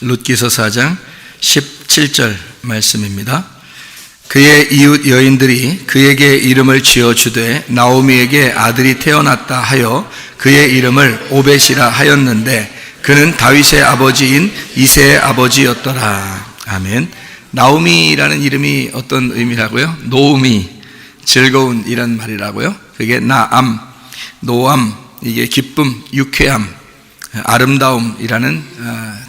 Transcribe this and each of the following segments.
룻기서 4장 17절 말씀입니다. 그의 이웃 여인들이 그에게 이름을 지어주되 나오미에게 아들이 태어났다 하여 그의 이름을 오벳이라 하였는데 그는 다윗의 아버지인 이새의 아버지였더라. 아멘. 나오미라는 이름이 어떤 의미라고요? 노음이, 즐거운 이란 말이라고요. 그게 나암, 노암, 이게 기쁨, 유쾌함, 아름다움이라는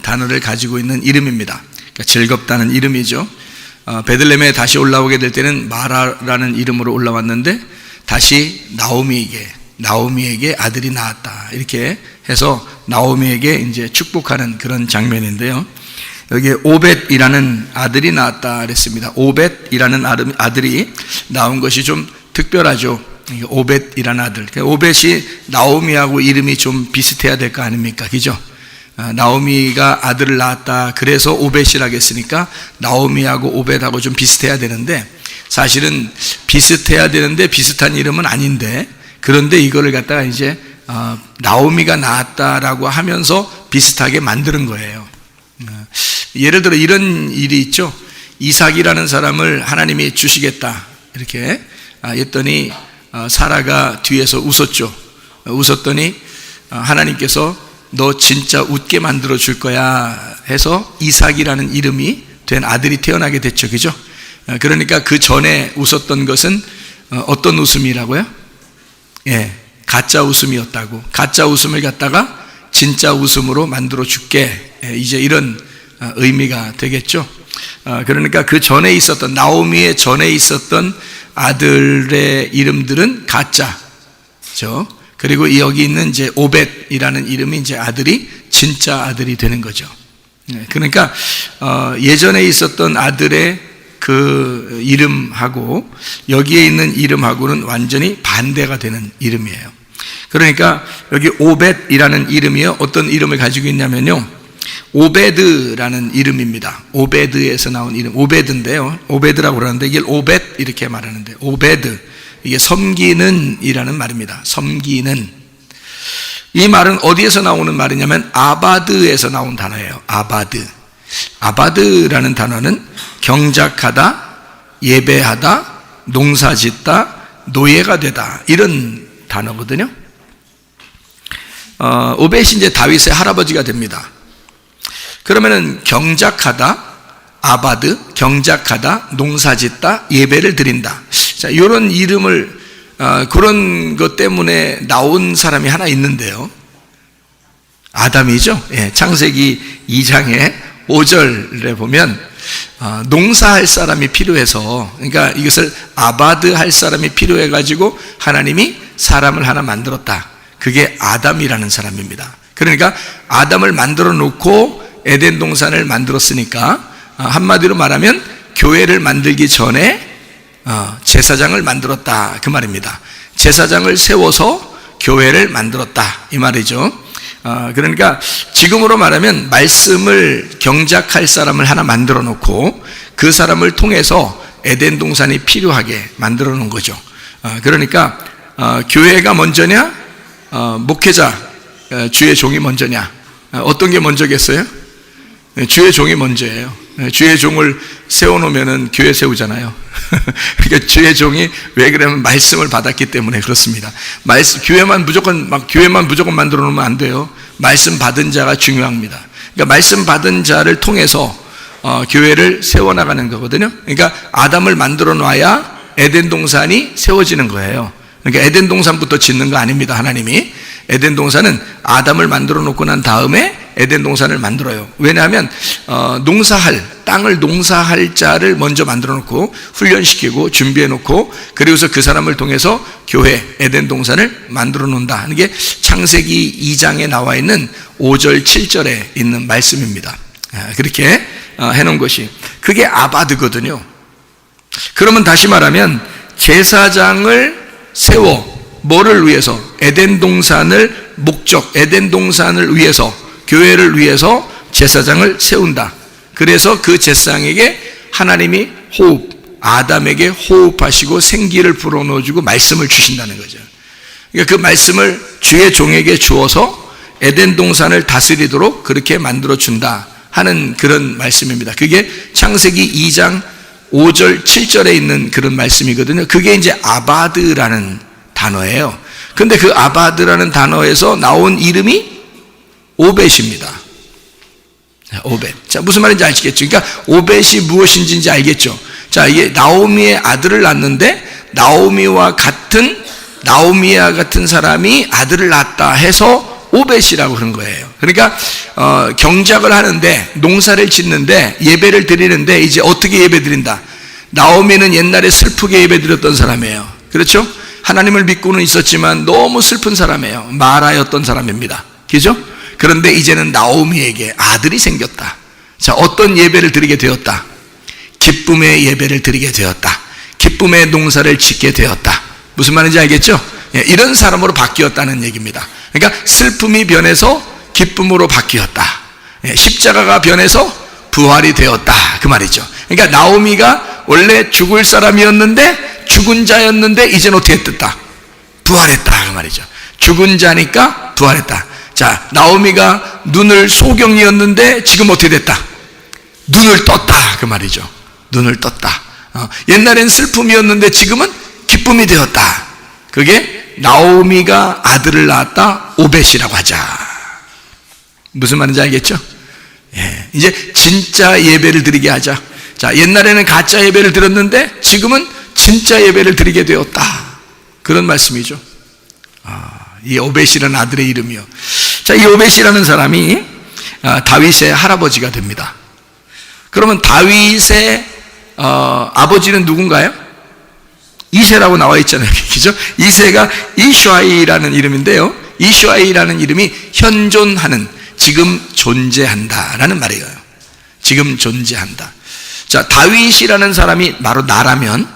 단어를 가지고 있는 이름입니다. 그러니까 즐겁다는 이름이죠. 베들레헴에 다시 올라오게 될 때는 마라라는 이름으로 올라왔는데 다시 나오미에게 아들이 나왔다. 이렇게 해서 나오미에게 이제 축복하는 그런 장면인데요. 여기 오벳이라는 아들이 나왔다 그랬습니다. 오벳이라는 아들이 나온 것이 좀 특별하죠. 오벳이라는 아들. 오벳이 나오미하고 이름이 좀 비슷해야 될 거 아닙니까? 그죠? 나오미가 아들을 낳았다. 그래서 오벳이라고 했으니까 나오미하고 오벳하고 좀 비슷해야 되는데 사실은 비슷해야 되는데 비슷한 이름은 아닌데 그런데 이거를 갖다가 이제 나오미가 낳았다라고 하면서 비슷하게 만드는 거예요. 예를 들어 이런 일이 있죠. 이삭이라는 사람을 하나님이 주시겠다 이렇게 했더니 사라가 뒤에서 웃었죠. 웃었더니 하나님께서 너 진짜 웃게 만들어 줄 거야 해서 이삭이라는 이름이 된 아들이 태어나게 됐죠. 그죠? 그러니까 그 전에 웃었던 것은 어떤 웃음이라고요? 예, 가짜 웃음이었다고. 가짜 웃음을 갖다가 진짜 웃음으로 만들어 줄게. 이제 이런 의미가 되겠죠. 그러니까 그 전에 있었던 나오미의 전에 있었던 아들의 이름들은 가짜죠. 그리고 여기 있는 이제 오벳이라는 이름이 이제 아들이 진짜 아들이 되는 거죠. 그러니까 예전에 있었던 아들의 그 이름하고 여기에 있는 이름하고는 완전히 반대가 되는 이름이에요. 그러니까 여기 오벳이라는 이름이요 어떤 이름을 가지고 있냐면요 오베드라는 이름입니다. 오베드에서 나온 이름 오베드인데요. 오베드라고 그러는데 이게 오벳 이렇게 말하는데 오베드 이게 섬기는 이라는 말입니다. 섬기는. 이 말은 어디에서 나오는 말이냐면 아바드에서 나온 단어예요. 아바드라는 단어는 경작하다, 예배하다, 농사짓다, 노예가 되다 이런 단어거든요. 오벳이 이제 다윗의 할아버지가 됩니다. 그러면은 경작하다, 아바드, 경작하다, 농사짓다, 예배를 드린다. 자, 이런 이름을 그런 것 때문에 나온 사람이 하나 있는데요. 아담이죠. 예, 창세기 2장에 5절에 보면 농사할 사람이 필요해서 그러니까 이것을 아바드 할 사람이 필요해 가지고 하나님이 사람을 하나 만들었다. 그게 아담이라는 사람입니다. 그러니까 아담을 만들어 놓고 에덴 동산을 만들었으니까 한마디로 말하면 교회를 만들기 전에 제사장을 만들었다 그 말입니다. 제사장을 세워서 교회를 만들었다 이 말이죠. 그러니까 지금으로 말하면 말씀을 경작할 사람을 하나 만들어 놓고 그 사람을 통해서 에덴 동산이 필요하게 만들어 놓은 거죠. 그러니까 교회가 먼저냐 목회자 주의 종이 먼저냐 어떤 게 먼저겠어요? 주의 종이 먼저예요. 주의 종을 세워놓으면 교회 세우잖아요. 그러니까 주의 종이 왜 그러면 말씀을 받았기 때문에 그렇습니다. 교회만 무조건 만들어 놓으면 안 돼요. 말씀 받은 자가 중요합니다. 그러니까 말씀 받은 자를 통해서 교회를 세워나가는 거거든요. 그러니까 아담을 만들어 놔야 에덴 동산이 세워지는 거예요. 그러니까 에덴 동산부터 짓는 거 아닙니다. 하나님이 에덴 동산은 아담을 만들어 놓고 난 다음에 에덴 동산을 만들어요. 왜냐하면 땅을 농사할 자를 먼저 만들어 놓고 훈련시키고 준비해 놓고 그리고서 그 사람을 통해서 교회 에덴 동산을 만들어 놓는다 하는 게 창세기 2장에 나와 있는 5절 7절에 있는 말씀입니다. 그렇게 해놓은 것이 그게 아바드거든요. 그러면 다시 말하면 제사장을 세워 뭐를 위해서? 에덴 동산을 에덴 동산을 위해서 교회를 위해서 제사장을 세운다. 그래서 그 제사장에게 하나님이 아담에게 호흡하시고 생기를 불어넣어주고 말씀을 주신다는 거죠. 그러니까 그 말씀을 주의 종에게 주어서 에덴 동산을 다스리도록 그렇게 만들어준다 하는 그런 말씀입니다. 그게 창세기 2장 5절 7절에 있는 그런 말씀이거든요. 그게 이제 아바드라는 단어예요. 근데 그 아바드라는 단어에서 나온 이름이 오벳입니다. 오벳. 자, 무슨 말인지 아시겠죠? 그러니까 오벳이 무엇인지 알겠죠? 자, 이게 나오미의 아들을 낳는데 나오미와 같은 사람이 아들을 낳았다 해서 오벳이라고 그런 거예요. 그러니까 경작을 하는데, 농사를 짓는데, 예배를 드리는데 이제 어떻게 예배 드린다? 나오미는 옛날에 슬프게 예배 드렸던 사람이에요. 그렇죠? 하나님을 믿고는 있었지만 너무 슬픈 사람이에요. 마라였던 사람입니다. 그죠? 그런데 이제는 나오미에게 아들이 생겼다. 자, 어떤 예배를 드리게 되었다? 기쁨의 예배를 드리게 되었다. 기쁨의 농사를 짓게 되었다. 무슨 말인지 알겠죠? 이런 사람으로 바뀌었다는 얘기입니다. 그러니까 슬픔이 변해서 기쁨으로 바뀌었다. 십자가가 변해서 부활이 되었다. 그 말이죠. 그러니까 나오미가 원래 죽을 사람이었는데, 죽은 자였는데 이제는 어떻게 됐다? 부활했다. 그 말이죠. 죽은 자니까 부활했다. 자, 나오미가 눈을 소경이었는데 지금 어떻게 됐다? 눈을 떴다. 그 말이죠. 눈을 떴다. 옛날엔 슬픔이었는데 지금은 기쁨이 되었다. 그게 나오미가 아들을 낳았다. 오벳이라고 하자. 무슨 말인지 알겠죠? 예, 이제 진짜 예배를 드리게 하자. 자, 옛날에는 가짜 예배를 드렸는데 지금은 진짜 예배를 드리게 되었다. 그런 말씀이죠. 이 오벳이라는 아들의 이름이요. 자, 이 오벳이라는 사람이 다윗의 할아버지가 됩니다. 그러면 다윗의 아버지는 누군가요? 이새라고 나와 있잖아요. 그죠? 이새가 이슈아이라는 이름인데요. 이슈아이라는 이름이 현존하는, 지금 존재한다라는 말이에요. 지금 존재한다. 자, 다윗이라는 사람이 바로 나라면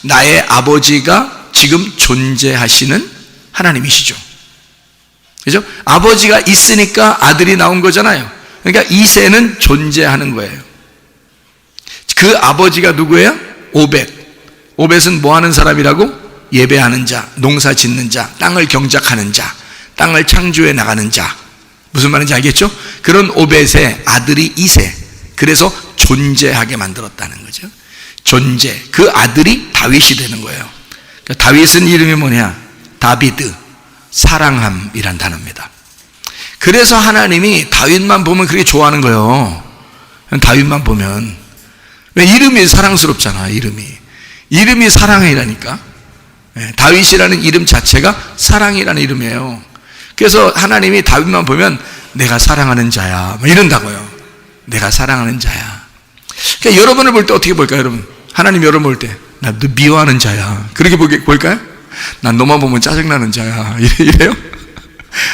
나의 아버지가 지금 존재하시는 하나님이시죠. 그죠? 아버지가 있으니까 아들이 나온 거잖아요. 그러니까 이새는 존재하는 거예요. 그 아버지가 누구예요? 오벳. 오벳은 뭐 하는 사람이라고? 예배하는 자, 농사 짓는 자, 땅을 경작하는 자, 땅을 창조해 나가는 자. 무슨 말인지 알겠죠? 그런 오벳의 아들이 이새. 그래서 존재하게 만들었다는 거죠. 존재. 그 아들이 다윗이 되는 거예요. 그러니까 다윗은 이름이 뭐냐? 다비드, 사랑함이란 단어입니다. 그래서 하나님이 다윗만 보면 그렇게 좋아하는 거예요. 다윗만 보면. 왜? 이름이 사랑스럽잖아. 이름이 사랑이라니까. 다윗이라는 이름 자체가 사랑이라는 이름이에요. 그래서 하나님이 다윗만 보면 내가 사랑하는 자야, 이런다고요. 내가 사랑하는 자야. 그러니까 여러분을 볼 때 어떻게 볼까요, 여러분? 하나님 여러분 볼 때, 나 너 미워하는 자야, 그렇게 볼까요? 난 너만 보면 짜증나는 자야, 이래요?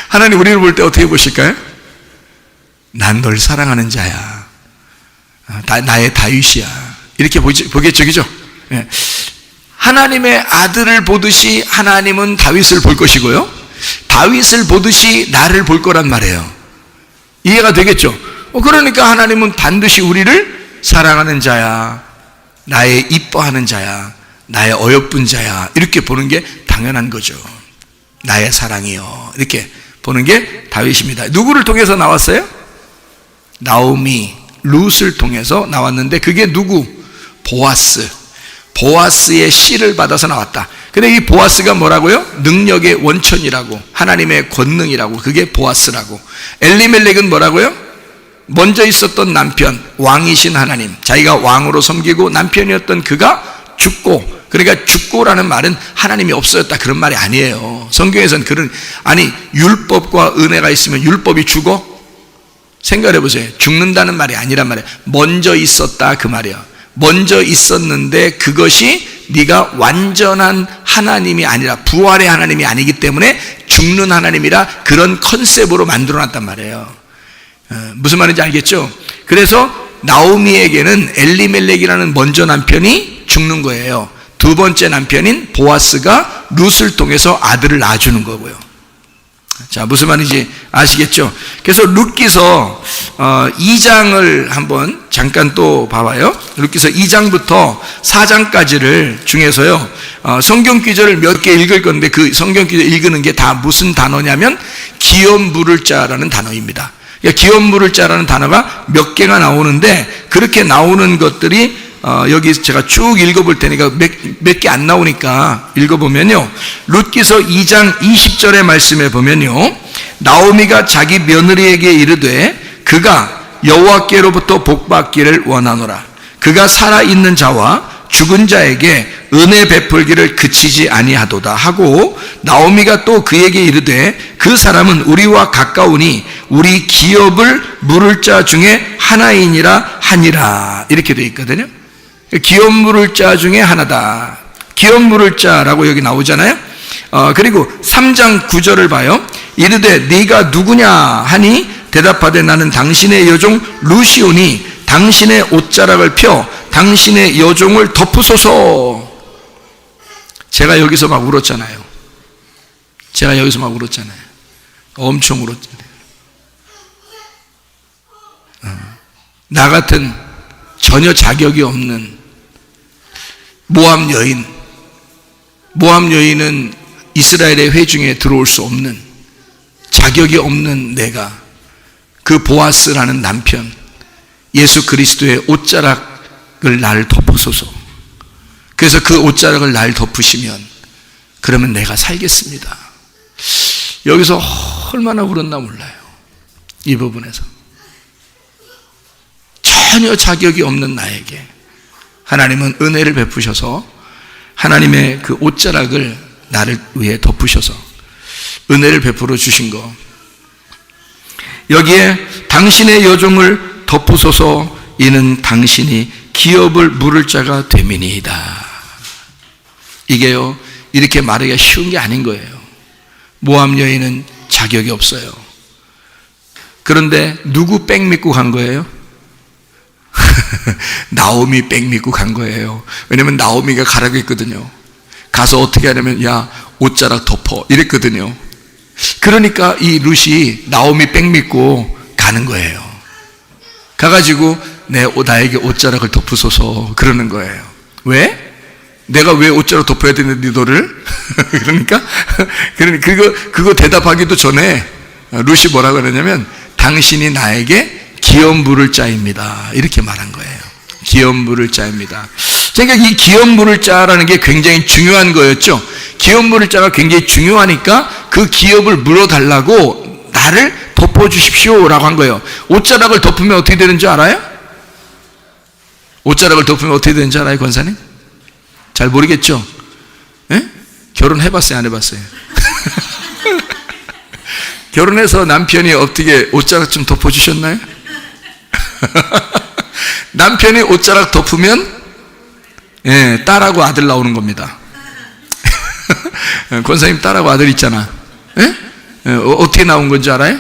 하나님 우리를 볼 때 어떻게 보실까요? 난 널 사랑하는 자야, 나의 다윗이야, 이렇게 보겠죠, 그죠? 하나님의 아들을 보듯이 하나님은 다윗을 볼 것이고요, 다윗을 보듯이 나를 볼 거란 말이에요. 이해가 되겠죠? 그러니까 하나님은 반드시 우리를 사랑하는 자야, 나의 이뻐하는 자야, 나의 어여쁜 자야, 이렇게 보는 게 당연한 거죠. 나의 사랑이요, 이렇게 보는 게 다윗입니다. 누구를 통해서 나왔어요? 나오미, 룻을 통해서 나왔는데 그게 누구? 보아스. 보아스의 씨를 받아서 나왔다. 근데 이 보아스가 뭐라고요? 능력의 원천이라고, 하나님의 권능이라고, 그게 보아스라고. 엘리멜렉은 뭐라고요? 먼저 있었던 남편, 왕이신 하나님, 자기가 왕으로 섬기고 남편이었던 그가 죽고, 그러니까 죽고라는 말은 하나님이 없어졌다 그런 말이 아니에요. 성경에서는 율법과 은혜가 있으면 율법이 죽어? 생각해 보세요. 죽는다는 말이 아니란 말이에요. 먼저 있었다 그 말이에요. 먼저 있었는데 그것이 네가 완전한 하나님이 아니라, 부활의 하나님이 아니기 때문에 죽는 하나님이라 그런 컨셉으로 만들어놨단 말이에요. 무슨 말인지 알겠죠? 그래서 나오미에게는 엘리멜렉이라는 먼저 남편이 죽는 거예요. 두 번째 남편인 보아스가 룻을 통해서 아들을 낳아주는 거고요. 자, 무슨 말인지 아시겠죠? 그래서 룻기서 2장을 한번 잠깐 또 봐봐요. 룻기서 2장부터 4장까지를 중에서요, 성경 구절을 몇 개 읽을 건데 그 성경 구절 읽는 게 다 무슨 단어냐면 기업 물을 자라는 단어입니다. 그러니까 기업 물을 자라는 단어가 몇 개가 나오는데, 그렇게 나오는 것들이 여기 제가 쭉 읽어볼 테니까 몇 개 안 나오니까 읽어보면요, 룻기서 2장 20절의 말씀에 보면요, 나오미가 자기 며느리에게 이르되 그가 여호와께로부터 복받기를 원하노라. 그가 살아있는 자와 죽은 자에게 은혜 베풀기를 그치지 아니하도다 하고, 나오미가 또 그에게 이르되 그 사람은 우리와 가까우니 우리 기업을 물을 자 중에 하나이니라 하니라. 이렇게 되어 있거든요. 기업 물을 자 중에 하나다. 기업 물을 자라고 여기 나오잖아요. 그리고 3장 9절을 봐요. 이르되 네가 누구냐 하니 대답하되 나는 당신의 여종 루시오니 당신의 옷자락을 펴 당신의 여종을 덮으소서. 제가 여기서 막 울었잖아요. 엄청 울었잖아요. 나 같은 전혀 자격이 없는 모압 여인은 이스라엘의 회중에 들어올 수 없는, 자격이 없는 내가, 그 보아스라는 남편 예수 그리스도의 옷자락을 나를 덮으소서. 그래서 그 옷자락을 날 덮으시면 그러면 내가 살겠습니다. 여기서 얼마나 울었나 몰라요. 이 부분에서 전혀 자격이 없는 나에게 하나님은 은혜를 베푸셔서 하나님의 그 옷자락을 나를 위해 덮으셔서 은혜를 베풀어 주신 거. 여기에 당신의 여종을 덮으소서. 이는 당신이 기업을 물을 자가 됨이니이다. 이게요, 이렇게 말하기가 쉬운 게 아닌 거예요. 모압 여인은 자격이 없어요. 그런데 누구 백 믿고 간 거예요? 나오미 백 믿고 간 거예요. 왜냐면 나오미가 가라고 했거든요. 가서 어떻게 하냐면 야, 옷자락 덮어 이랬거든요. 그러니까 이 룻이 나오미 백 믿고 가는 거예요. 가가지고 나에게 옷자락을 덮으소서 그러는 거예요. 왜? 내가 왜 옷자락 덮어야 되는데 너를? 그러니까 그거 대답하기도 전에 룻이 뭐라고 그러냐면 당신이 나에게 기업 물을 자입니다. 이렇게 말한 거예요. 기업 물을 자입니다. 그러니까 이 기업 물을 자라는 게 굉장히 중요한 거였죠. 기업 물을 자가 굉장히 중요하니까 그 기업을 물어달라고 나를 덮어주십시오라고 한 거예요. 옷자락을 덮으면 어떻게 되는 줄 알아요? 옷자락을 덮으면 어떻게 되는 줄 알아요, 권사님? 잘 모르겠죠? 에? 결혼해봤어요, 안 해봤어요? 결혼해서 남편이 어떻게 옷자락 좀 덮어주셨나요? 남편이 옷자락 덮으면 딸하고 아들 나오는 겁니다. 권사님 딸하고 아들 있잖아. 어떻게 나온 건지 알아요?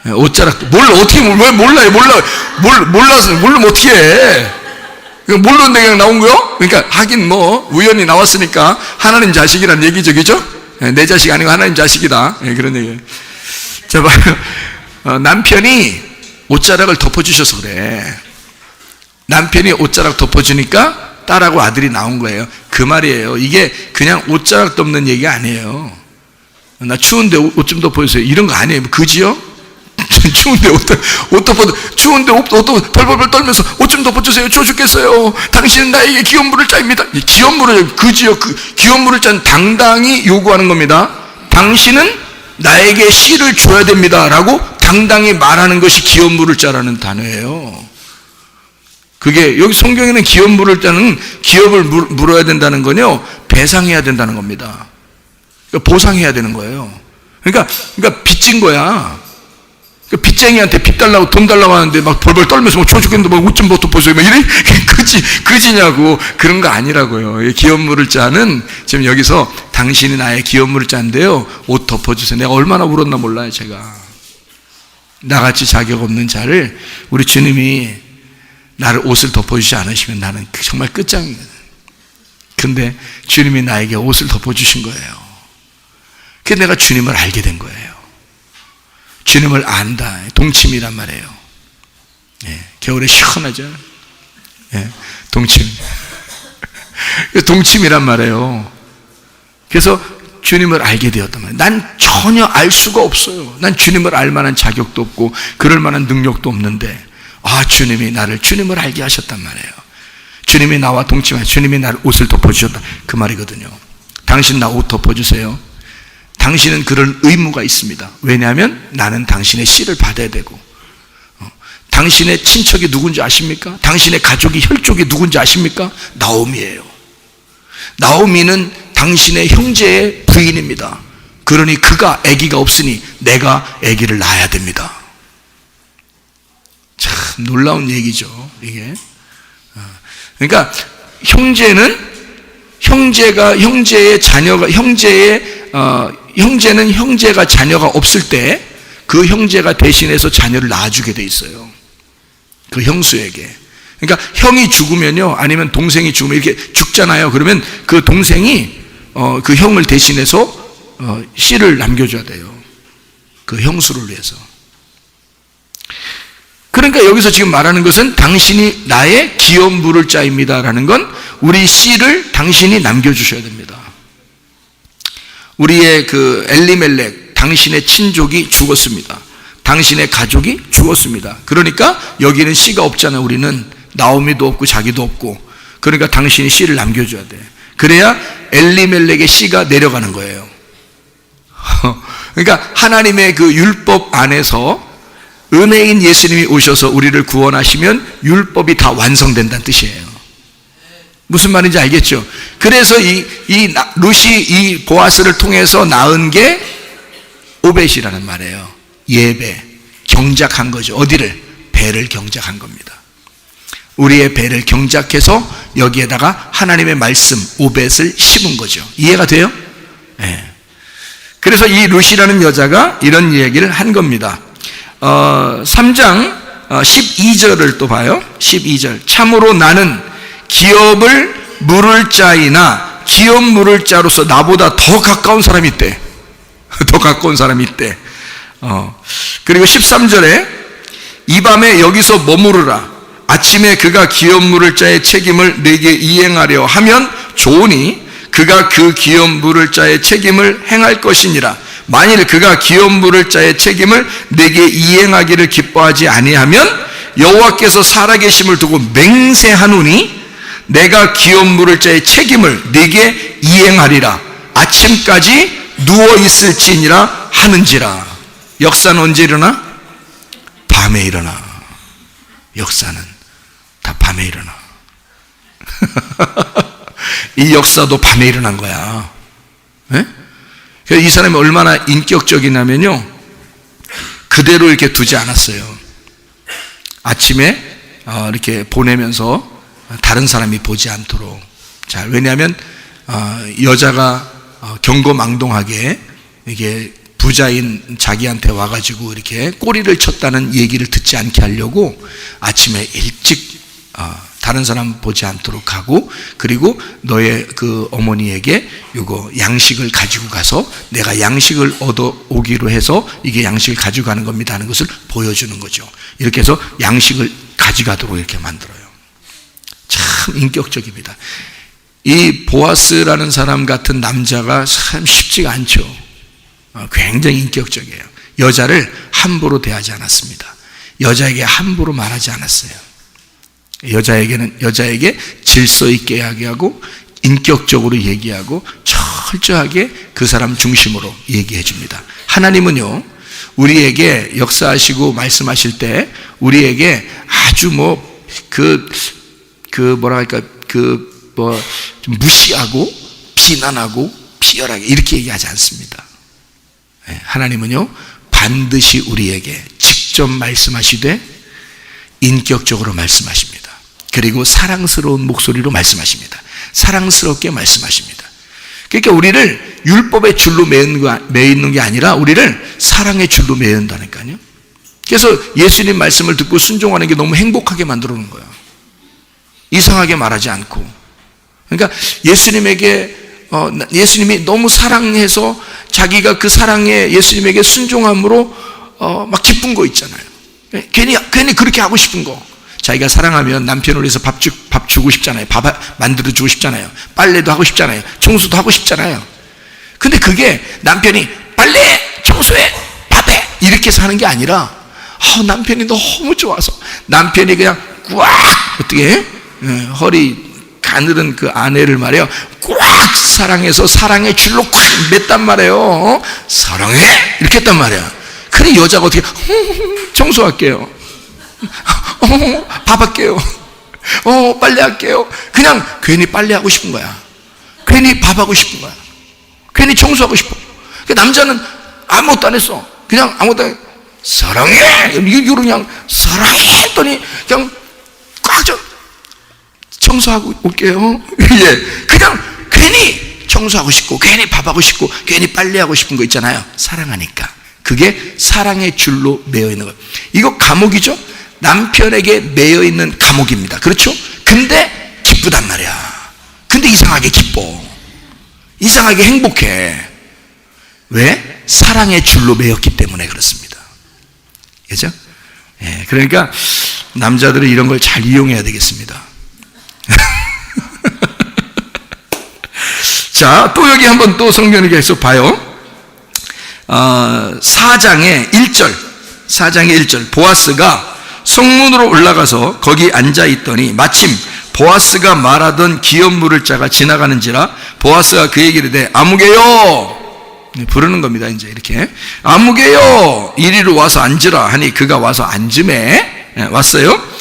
옷자락 왜 몰라요? 몰라서 모르면 어떻게 해? 모르는데 그냥 나온 거요? 그러니까 하긴 뭐 우연히 나왔으니까 하나님 자식이란 얘기죠, 그죠? 내 자식 아니고 하나님 자식이다. 그런 얘기예요. 자, 봐요. 남편이 옷자락을 덮어주셔서 그래. 남편이 옷자락 덮어주니까 딸하고 아들이 나온 거예요. 그 말이에요. 이게 그냥 옷자락 덮는 얘기가 아니에요. 나 추운데 옷 좀 덮어주세요. 이런 거 아니에요. 그지요? 추운데 옷 벌벌벌 떨면서 옷 좀 덮어주세요. 추워 죽겠어요. 당신은 나에게 기업 물을 자입니다. 기업 물을, 그지요? 기업 물을 자는 당당히 요구하는 겁니다. 당신은 나에게 씨를 줘야 됩니다. 라고 당당히 말하는 것이 기업 물을 자라는 단어예요. 그게 여기 성경에는 기업 물을 자는 기업을 물어야 된다는 건요, 배상해야 된다는 겁니다. 그러니까 보상해야 되는 거예요. 그러니까 빚진 거야. 빚쟁이한테 빚 달라고 돈 달라고 하는데 막 벌벌 떨면서 막 죽겠는데 막 옷 좀 덮어주세요. 막 이래? 그지냐고. 그런 거 아니라고요. 기업 물을 자는 지금 여기서 당신이 나의 기업 물을 자인데요, 옷 덮어주세요. 내가 얼마나 울었나 몰라요, 제가. 나같이 자격 없는 자를 우리 주님이 나를 옷을 덮어주지 않으시면 나는 정말 끝장이거든. 근데 주님이 나에게 옷을 덮어주신 거예요. 그래서 내가 주님을 알게 된 거예요. 주님을 안다. 동침이란 말이에요. 겨울에 시원하죠? 동침. 동침이란 말이에요. 그래서 주님을 알게 되었단 말이에요. 난 전혀 알 수가 없어요. 난 주님을 알 만한 자격도 없고 그럴 만한 능력도 없는데 주님이 나를 주님을 알게 하셨단 말이에요. 주님이 나와 동침하여 주님이 나를 옷을 덮어주셨다 그 말이거든요. 당신 나 옷 덮어주세요. 당신은 그럴 의무가 있습니다. 왜냐하면 나는 당신의 씨를 받아야 되고 당신의 친척이 누군지 아십니까? 당신의 가족이 혈족이 누군지 아십니까? 나오미예요. 나오미는 당신의 형제의 부인입니다. 그러니 그가 아기가 없으니 내가 아기를 낳아야 됩니다. 참 놀라운 얘기죠, 이게. 그러니까 형제는 형제가 자녀가 없을 때 그 형제가 대신해서 자녀를 낳아주게 돼 있어요. 그 형수에게. 그러니까 형이 죽으면요, 아니면 동생이 죽으면 이렇게 죽잖아요. 그러면 그 동생이 그 형을 대신해서 씨를 남겨줘야 돼요. 그 형수를 위해서. 그러니까 여기서 지금 말하는 것은 당신이 나의 기업 물을 자입니다라는 건 우리 씨를 당신이 남겨주셔야 됩니다. 우리의 그 엘리멜렉 당신의 친족이 죽었습니다. 당신의 가족이 죽었습니다. 그러니까 여기는 씨가 없잖아요. 우리는 나오미도 없고 자기도 없고. 그러니까 당신이 씨를 남겨줘야 돼. 그래야 엘리멜렉의 씨가 내려가는 거예요. 그러니까 하나님의 그 율법 안에서 은혜인 예수님이 오셔서 우리를 구원하시면 율법이 다 완성된다는 뜻이에요. 무슨 말인지 알겠죠? 그래서 룻이 이 보아스를 통해서 낳은 게 오벳이라는 말이에요. 예배, 경작한 거죠. 어디를? 배를 경작한 겁니다. 우리의 배를 경작해서 여기에다가 하나님의 말씀 오벳을 심은 거죠. 이해가 돼요? 네. 그래서 이 룻이라는 여자가 이런 얘기를 한 겁니다. 3장 12절을 또 봐요. 12절. 참으로 나는 기업을 물을 자이나 기업 물을 자로서 나보다 더 가까운 사람이 있대. 더 가까운 사람이 있대. 그리고 13절에 이 밤에 여기서 머무르라. 아침에 그가 기업 물을 자의 책임을 내게 이행하려 하면 좋으니 그가 그 기업 물을 자의 책임을 행할 것이니라. 만일 그가 기업 물을 자의 책임을 내게 이행하기를 기뻐하지 아니하면 여호와께서 살아계심을 두고 맹세하노니 내가 기업 물을 자의 책임을 내게 이행하리라. 아침까지 누워 있을지니라 하는지라. 역사는 언제 일어나? 밤에 일어나. 역사는 다 밤에 일어나. 이 역사도 밤에 일어난 거야. 네? 이 사람이 얼마나 인격적이냐면요, 그대로 이렇게 두지 않았어요. 아침에 이렇게 보내면서 다른 사람이 보지 않도록. 자, 왜냐하면 여자가 경거망동하게 이게 부자인 자기한테 와가지고 이렇게 꼬리를 쳤다는 얘기를 듣지 않게 하려고 아침에 일찍 다른 사람 보지 않도록 하고, 그리고 너의 그 어머니에게 요거 양식을 가지고 가서 내가 양식을 얻어오기로 해서 이게 양식을 가져가는 겁니다 하는 것을 보여주는 거죠. 이렇게 해서 양식을 가져가도록 이렇게 만들어요. 참 인격적입니다. 이 보아스라는 사람 같은 남자가 참 쉽지가 않죠. 굉장히 인격적이에요. 여자를 함부로 대하지 않았습니다. 여자에게 함부로 말하지 않았어요. 여자에게 질서 있게 이야기하고 인격적으로 얘기하고 철저하게 그 사람 중심으로 얘기해 줍니다. 하나님은요, 우리에게 역사하시고 말씀하실 때 우리에게 아주 좀 무시하고 비난하고 비열하게 이렇게 얘기하지 않습니다. 하나님은요, 반드시 우리에게 직접 말씀하시되 인격적으로 말씀하십니다. 그리고 사랑스러운 목소리로 말씀하십니다. 사랑스럽게 말씀하십니다. 그러니까 우리를 율법의 줄로 매이는 게 아니라 우리를 사랑의 줄로 매인다니까요. 그래서 예수님 말씀을 듣고 순종하는 게 너무 행복하게 만들어 놓은 거예요. 이상하게 말하지 않고. 그러니까 예수님이 너무 사랑해서 자기가 그 사랑에 예수님에게 순종함으로 막 기쁜 거 있잖아요. 괜히 그렇게 하고 싶은 거. 자기가 사랑하면 남편을 위해서 밥 주고 싶잖아요. 밥 만들어 주고 싶잖아요. 빨래도 하고 싶잖아요. 청소도 하고 싶잖아요. 근데 그게 남편이 빨래, 청소해, 밥해 이렇게 사는 게 아니라 남편이 너무 좋아서 남편이 그냥 꽉 어떻게 허리 가늘은 그 아내를 말이에요 꽉 사랑해서 사랑의 줄로 꽉 맸단 말이에요. 사랑해 이렇게 했단 말이야. 그래 여자가 어떻게 청소할게요, 밥할게요, 빨래할게요. 그냥 괜히 빨래하고 싶은 거야, 괜히 밥하고 싶은 거야, 괜히 청소하고 싶어. 남자는 아무것도 안 했어. 그냥 아무것도 안 했어. 사랑해 이거 그냥 사랑해 했더니 그냥 꽉 청소하고 올게요. 예, 그냥 괜히 청소하고 싶고 괜히 밥하고 싶고 괜히 빨래하고 싶은 거 있잖아요. 사랑하니까. 그게 사랑의 줄로 매여 있는 거예요. 이거 감옥이죠. 남편에게 매여 있는 감옥입니다. 그렇죠? 근데 기쁘단 말이야. 근데 이상하게 기뻐, 이상하게 행복해. 왜? 사랑의 줄로 매였기 때문에 그렇습니다. 그죠? 예, 그러니까 남자들은 이런 걸 잘 이용해야 되겠습니다. 자, 또 여기 한번 또 성경을 계속 봐요. 4장의 1절 보아스가 성문으로 올라가서 거기 앉아 있더니 마침 보아스가 말하던 기업 물을 자가 지나가는지라 보아스가 그에게 이르되 아무개요 부르는 겁니다. 이제 이렇게 아무개요 이리로 와서 앉으라 하니 그가 와서 앉음에 왔어요.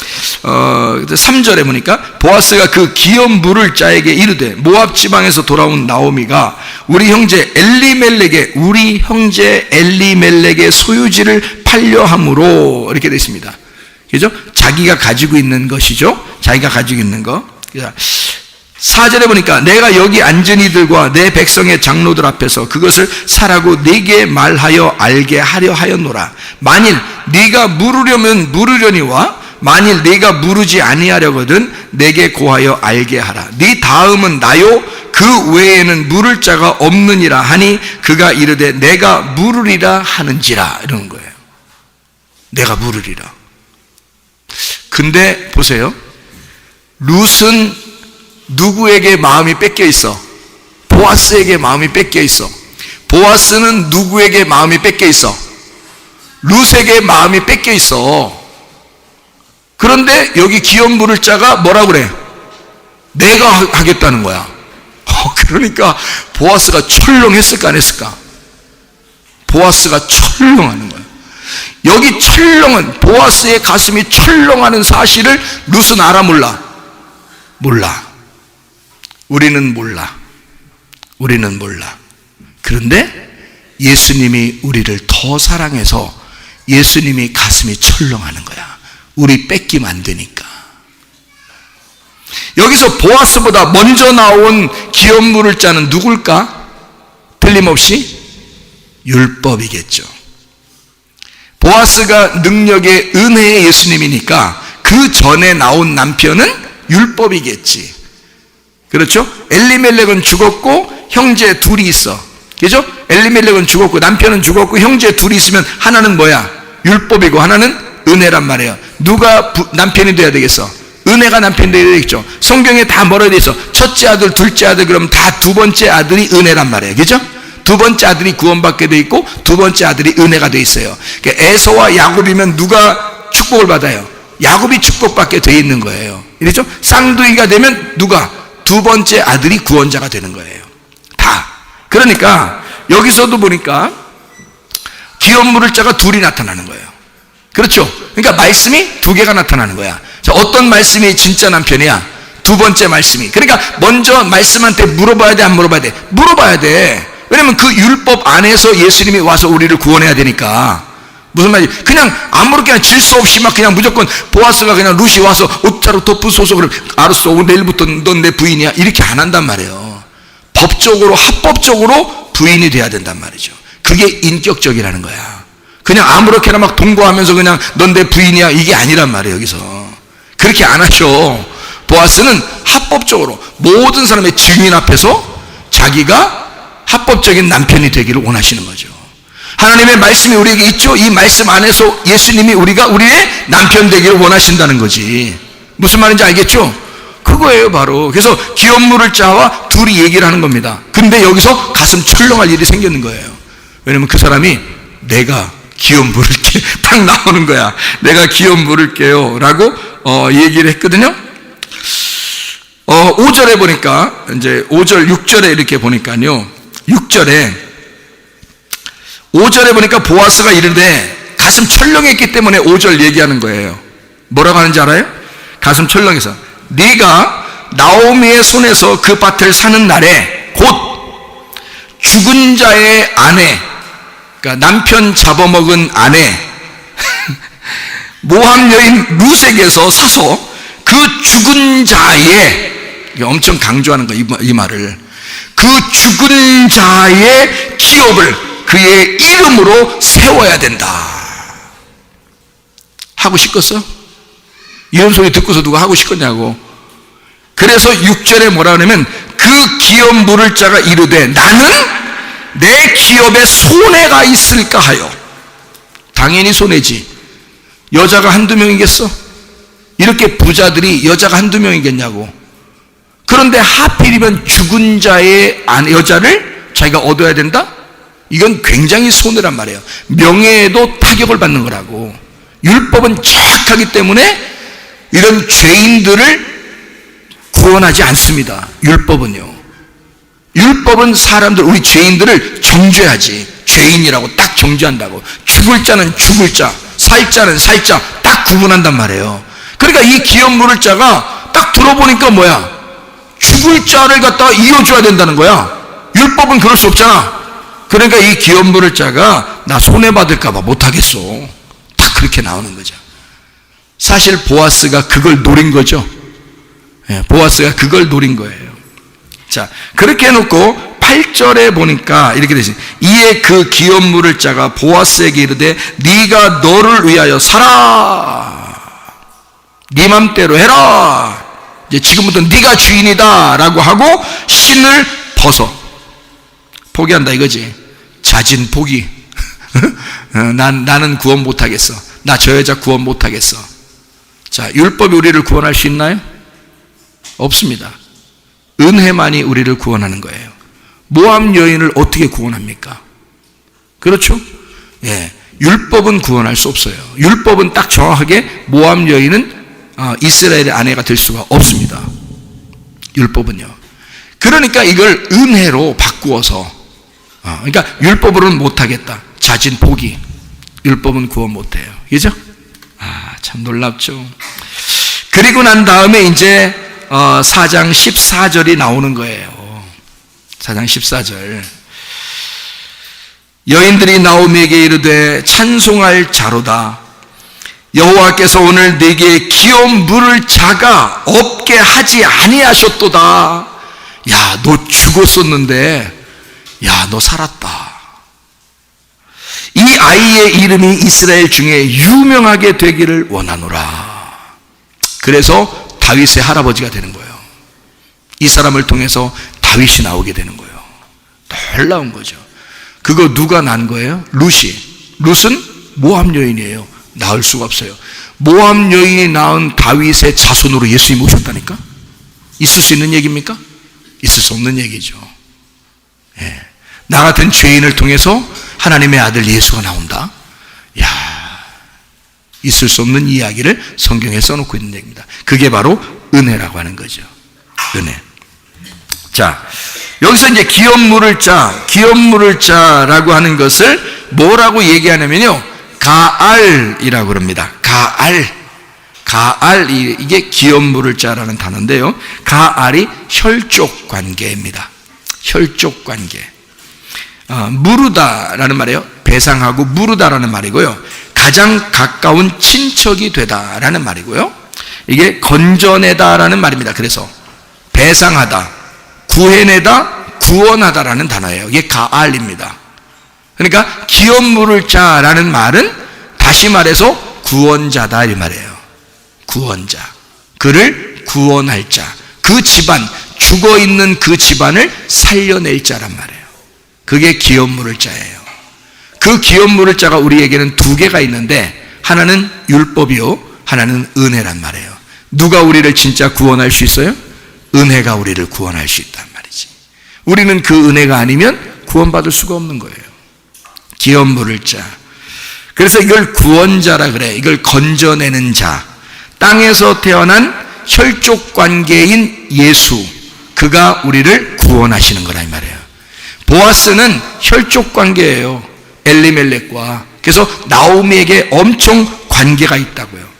3절에 보니까 보아스가 그 기업 물을 자에게 이르되 모압 지방에서 돌아온 나오미가 우리 형제 엘리멜렉의 소유지를 팔려 함으로 이렇게 되어 있습니다. 그죠? 자기가 가지고 있는 것이죠. 자기가 가지고 있는 거. 4절에 보니까 내가 여기 앉은 이들과 내 백성의 장로들 앞에서 그것을 사라고 네게 말하여 알게 하려 하였노라. 만일 네가 물으려면 물으려니와 만일 네가 물으지 아니하려거든 내게 고하여 알게 하라. 네 다음은 나요 그 외에는 물을 자가 없느니라 하니 그가 이르되 내가 물으리라 하는지라 이러는 거예요. 내가 물으리라. 근데 보세요. 룻은 누구에게 마음이 뺏겨 있어? 보아스에게 마음이 뺏겨 있어. 보아스는 누구에게 마음이 뺏겨 있어? 룻에게 마음이 뺏겨 있어. 그런데 여기 기업 물을 자가 뭐라고 그래? 내가 하겠다는 거야. 그러니까 보아스가 철렁했을까 안 했을까? 보아스가 철렁하는 거야. 여기 철렁은 보아스의 가슴이 철렁하는 사실을 룻은 알아 몰라? 몰라. 우리는 몰라. 우리는 몰라. 그런데 예수님이 우리를 더 사랑해서 예수님이 가슴이 철렁하는 거야. 우리 뺏기면 안 되니까. 여기서 보아스보다 먼저 나온 기업 물을 자는 누굴까? 틀림없이 율법이겠죠. 보아스가 능력의 은혜의 예수님이니까 그 전에 나온 남편은 율법이겠지. 그렇죠? 엘리멜렉은 죽었고 형제 둘이 있어. 그죠? 엘리멜렉은 죽었고 남편은 죽었고 형제 둘이 있으면 하나는 뭐야? 율법이고 하나는 은혜란 말이에요. 누가 남편이 돼야 되겠어? 은혜가 남편이 돼야 되겠죠. 성경에 다 뭐라 되어 있어? 첫째 아들, 둘째 아들, 그럼 다 두 번째 아들이 은혜란 말이에요. 그죠? 두 번째 아들이 구원받게 돼 있고 두 번째 아들이 은혜가 돼 있어요. 그러니까 에서와 야곱이면 누가 축복을 받아요? 야곱이 축복받게 돼 있는 거예요. 이렇죠? 쌍둥이가 되면 누가? 두 번째 아들이 구원자가 되는 거예요. 다. 그러니까 여기서도 보니까 기업 물을 자가 둘이 나타나는 거예요. 그렇죠? 그러니까 말씀이 두 개가 나타나는 거야. 자, 어떤 말씀이 진짜 남편이야? 두 번째 말씀이. 그러니까 먼저 말씀한테 물어봐야 돼, 안 물어봐야 돼? 물어봐야 돼. 왜냐면 그 율법 안에서 예수님이 와서 우리를 구원해야 되니까. 무슨 말이지? 그냥 아무렇게나 질서 없이 막 그냥 무조건 보아스가 그냥 룻이 와서 옷자로 덮으소서 그러면 알았어, 내일부터 넌 내 부인이야 이렇게 안 한단 말이에요. 법적으로 합법적으로 부인이 돼야 된단 말이죠. 그게 인격적이라는 거야. 그냥 아무렇게나 막 동거하면서 그냥 넌 내 부인이야 이게 아니란 말이에요. 여기서 그렇게 안 하죠. 보아스는 합법적으로 모든 사람의 증인 앞에서 자기가 합법적인 남편이 되기를 원하시는 거죠. 하나님의 말씀이 우리에게 있죠. 이 말씀 안에서 예수님이 우리의 남편 되기를 원하신다는 거지. 무슨 말인지 알겠죠? 그거예요 바로. 그래서 기업 물을 자와 둘이 얘기를 하는 겁니다. 근데 여기서 가슴 철렁할 일이 생기는 거예요. 왜냐면 그 사람이 내가 기업 물을게 딱 나오는 거야. 내가 기업 물을게요 라고 얘기를 했거든요. 5절에 보니까 이제 5절 6절에 이렇게 보니까요, 5절에 보니까 보아스가 이르되 가슴 철렁했기 때문에 5절 얘기하는 거예요. 뭐라고 하는지 알아요? 가슴 철렁해서 네가 나오미의 손에서 그 밭을 사는 날에 곧 죽은 자의 아내, 그러니까 남편 잡아먹은 아내 모함 여인 룻에게서 사서 그 죽은 자의, 엄청 강조하는 거야 이 말을, 그 죽은 자의 기업을 그의 이름으로 세워야 된다. 하고 싶겠어? 이런 소리 듣고서 누가 하고 싶겠냐고. 그래서 6절에 뭐라 하냐면 그 기업 물을 자가 이르되 나는 내 기업에 손해가 있을까 하여. 당연히 손해지. 여자가 한두 명이겠어? 이렇게 부자들이 여자가 한두 명이겠냐고. 그런데 하필이면 죽은 자의 여자를 자기가 얻어야 된다? 이건 굉장히 손해란 말이에요. 명예에도 타격을 받는 거라고. 율법은 정확하기 때문에 이런 죄인들을 구원하지 않습니다. 율법은요. 율법은 사람들, 우리 죄인들을 정죄하지. 죄인이라고 딱 정죄한다고. 죽을 자는 죽을 자, 살 자는 살 자 딱 구분한단 말이에요. 그러니까 이 기업 물을 자가 딱 들어보니까 뭐야? 죽을 자를 갖다가 이어줘야 된다는 거야. 율법은 그럴 수 없잖아. 그러니까 이 기업 물을 자가 나 손해받을까 봐 못하겠어. 딱 그렇게 나오는 거죠. 사실 보아스가 그걸 노린 거죠. 보아스가 그걸 노린 거예요. 자, 그렇게 해놓고 8절에 보니까 이렇게 되지. 이에 그 기업 물을 자가 보아스에게 이르되 네가 너를 위하여 살아. 네 맘대로 해라. 이제 지금부터 네가 주인이다 라고 하고 신을 벗어. 포기한다 이거지. 자진 포기. 나는 구원 못하겠어. 나 저 여자 구원 못하겠어. 자, 율법이 우리를 구원할 수 있나요? 없습니다. 은혜만이 우리를 구원하는 거예요. 모함 여인을 어떻게 구원합니까? 그렇죠? 예, 율법은 구원할 수 없어요. 율법은 딱 정확하게 모함 여인은 이스라엘의 아내가 될 수가 없습니다. 율법은요. 그러니까 이걸 은혜로 바꾸어서, 그러니까 율법으로는 못하겠다. 자진 포기. 율법은 구원 못해요. 그죠? 참 놀랍죠. 그리고 난 다음에 이제 4장 14절이 나오는 거예요. 4장 14절. 여인들이 나오미에게 이르되 찬송할 자로다. 여호와께서 오늘 네게 기업 물을 자가 없게 하지 아니하셨도다. 야, 너 죽었었는데 야, 너 살았다. 이 아이의 이름이 이스라엘 중에 유명하게 되기를 원하노라. 그래서 다윗의 할아버지가 되는 거예요. 이 사람을 통해서 다윗이 나오게 되는 거예요. 놀라운 거죠. 그거 누가 난 거예요? 룻이. 룻은 모함 여인이에요. 낳을 수가 없어요. 모함 여인이 낳은 다윗의 자손으로 예수님이 오셨다니까? 있을 수 있는 얘기입니까? 있을 수 없는 얘기죠. 예. 나 같은 죄인을 통해서 하나님의 아들 예수가 나온다? 야, 있을 수 없는 이야기를 성경에 써놓고 있는 얘기입니다. 그게 바로 은혜라고 하는 거죠. 은혜. 자, 여기서 이제 기업 물을 자라고 하는 것을 뭐라고 얘기하냐면요, 가알이라고 그럽니다. 가알, 이게 기업 물을 자라는 단어인데요, 가알이 혈족 관계입니다. 혈족 관계. 무르다라는 말이에요. 배상하고 무르다라는 말이고요. 가장 가까운 친척이 되다라는 말이고요. 이게 건져내다라는 말입니다. 그래서 배상하다, 구해내다, 구원하다라는 단어예요. 이게 가알입니다. 그러니까 기업 물을 자라는 말은 다시 말해서 구원자다 이 말이에요. 구원자. 그를 구원할 자. 그 집안, 죽어있는 그 집안을 살려낼 자란 말이에요. 그게 기업 물을 자예요. 그 기업 물을 자가 우리에게는 두 개가 있는데 하나는 율법이요, 하나는 은혜란 말이에요. 누가 우리를 진짜 구원할 수 있어요? 은혜가 우리를 구원할 수 있단 말이지. 우리는 그 은혜가 아니면 구원받을 수가 없는 거예요. 기업 물을 자. 그래서 이걸 구원자라 그래. 이걸 건져내는 자. 땅에서 태어난 혈족 관계인 예수, 그가 우리를 구원하시는 거라 이 말이에요. 보아스는 혈족 관계예요. 엘리멜렉과. 그래서 나오미에게 엄청 관계가 있다고요.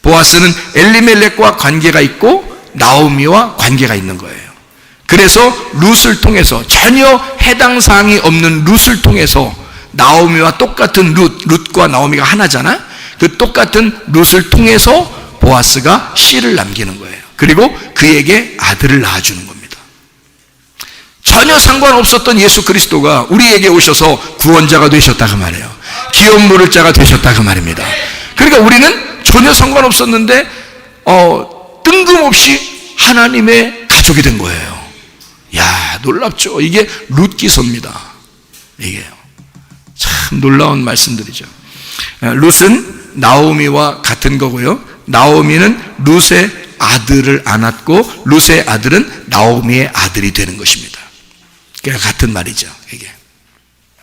보아스는 엘리멜렉과 관계가 있고 나오미와 관계가 있는 거예요. 그래서 룻을 통해서, 전혀 해당 사항이 없는 룻을 통해서 나오미와 똑같은 룻과 나오미가 하나잖아. 그 똑같은 룻을 통해서 보아스가 씨를 남기는 거예요. 그리고 그에게 아들을 낳아주는 겁니다. 전혀 상관없었던 예수 그리스도가 우리에게 오셔서 구원자가 되셨다고 말해요. 기업 물을 자가 되셨다고 말입니다. 그러니까 우리는 전혀 상관없었는데 뜬금없이 하나님의 가족이 된 거예요. 야, 놀랍죠. 이게 룻 기서입니다. 이게요. 참 놀라운 말씀들이죠. 룻은 나오미와 같은 거고요. 나오미는 룻의 아들을 안았고 룻의 아들은 나오미의 아들이 되는 것입니다. 그러니까 같은 말이죠. 이게.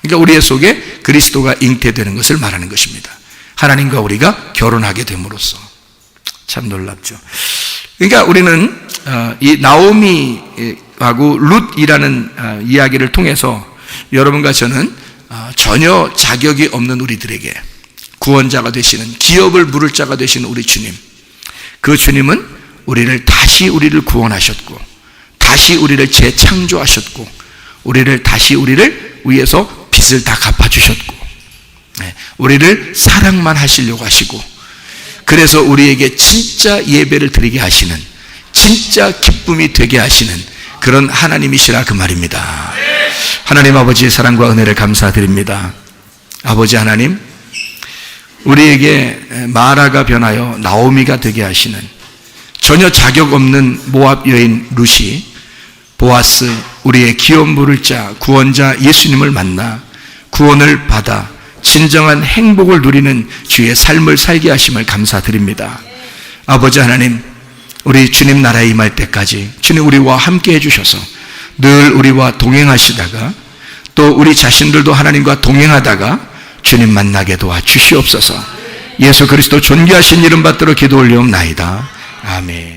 그러니까 우리의 속에 그리스도가 잉태되는 것을 말하는 것입니다. 하나님과 우리가 결혼하게 됨으로써. 참 놀랍죠. 그러니까 우리는 이 나오미하고 룻이라는 이야기를 통해서 여러분과 저는 전혀 자격이 없는 우리들에게 구원자가 되시는, 기업을 물을 자가 되시는 우리 주님, 그 주님은 우리를 구원하셨고 다시 우리를 재창조하셨고 우리를 위해서 빚을 다 갚아주셨고 우리를 사랑만 하시려고 하시고, 그래서 우리에게 진짜 예배를 드리게 하시는, 진짜 기쁨이 되게 하시는 그런 하나님이시라 그 말입니다. 하나님 아버지의 사랑과 은혜를 감사드립니다. 아버지 하나님, 우리에게 마라가 변하여 나오미가 되게 하시는, 전혀 자격 없는 모압 여인 룻이 보아스, 우리의 기업 물을 자 구원자 예수님을 만나 구원을 받아 진정한 행복을 누리는 주의 삶을 살게 하심을 감사드립니다. 아버지 하나님, 우리 주님 나라에 임할 때까지 주님 우리와 함께 해주셔서 늘 우리와 동행하시다가 또 우리 자신들도 하나님과 동행하다가 주님 만나게 도와주시옵소서. 예수 그리스도 존귀하신 이름 받들어 기도 올리옵나이다. 아멘.